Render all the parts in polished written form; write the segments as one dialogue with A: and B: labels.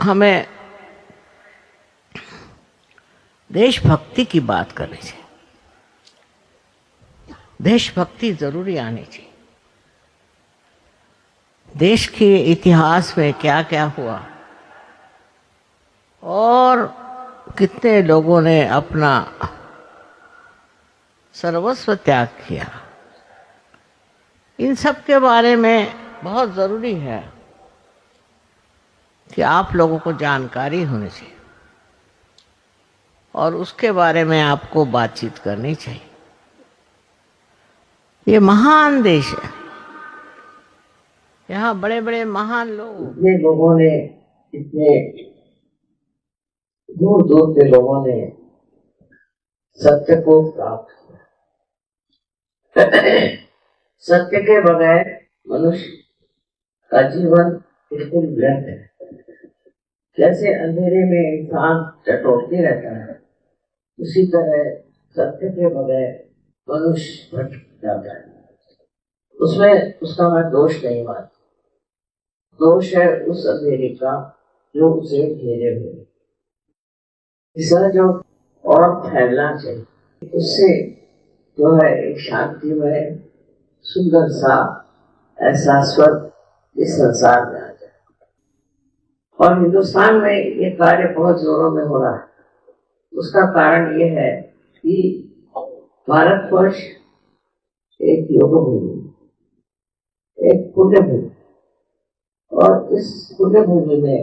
A: हमें देशभक्ति की बात करनी चाहिए। देशभक्ति जरूरी आनी चाहिए। देश के इतिहास में क्या क्या हुआ और कितने लोगों ने अपना सर्वस्व त्याग किया, इन सब के बारे में बहुत ज़रूरी है कि आप लोगों को जानकारी होनी चाहिए और उसके बारे में आपको बातचीत करनी चाहिए। ये महान देश है, यहाँ बड़े बड़े महान इतने लोगों ने, इतने दूर दूर के लोगों ने सत्य को प्राप्त किया। सत्य के बगैर मनुष्य का जीवन बिल्कुल व्यर्थ है। जैसे अंधेरे में इंसान टटोलते रहता है, उसी तरह सत्य के बगैर मनुष्य भटक जाता है। उसमें उसका मैं दोष नहीं मानता। दोष है उस अंधेरे का जो उसे घेरे हुए। इसका जो और फैलना चाहिए, उससे जो है एक शांतिमय सुंदर सा एहसास इस संसार में आ जाए। और हिंदुस्तान में ये कार्य बहुत जोरों में हो रहा है। उसका कारण ये है कि भारतवर्ष एक योग भूमि, एक पुण्य भूमि, और इस पुण्य भूमि में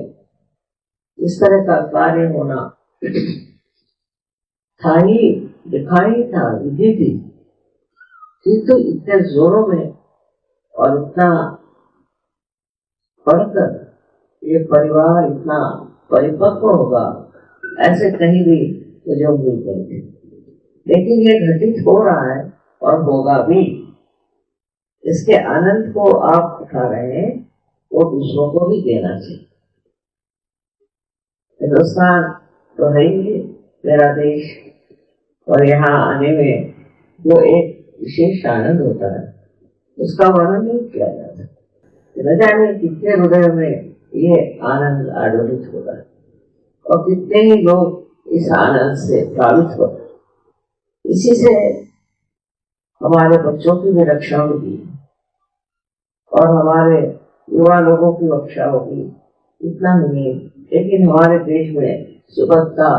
A: इस तरह का कार्य होना था ही, दिखाई था, विधि थी, किंतु इतने जोरों में और इतना पढ़कर ये परिवार इतना परिपक्व होगा, ऐसे कहीं भी मुझे उम्मीद नहीं थी। लेकिन ये घटित हो रहा है और होगा भी। इसके आनंद को आप उठा रहे हैं, वो दूसरों को भी देना चाहिए। हिंदुस्तान तो है ही मेरा देश, और यहाँ आने में जो एक विशेष आनंद होता है, उसका वर्णन नहीं किया जाता। न जाने कितने हृदय में ये आनंद आडोलित होता है और कितने ही लोग इस आनंद से प्रभावित होते हैं। इसी से हमारे बच्चों की भी रक्षा होगी और हमारे युवा लोगों की रक्षा होगी। इतना नहीं, लेकिन हमारे देश में सुबहता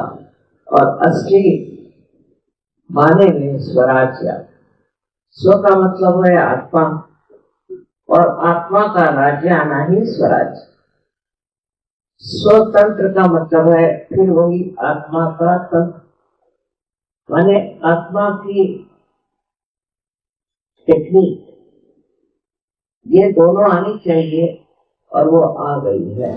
A: और असली माने में स्वराज्य। स्व का मतलब है आत्मा, और आत्मा का राज्य आना ही स्वराज्य। स्वतंत्र का मतलब है फिर वही आत्मा का तंत्र, माने आत्मा की टेक्निक। ये दोनों आनी चाहिए और वो आ गई है।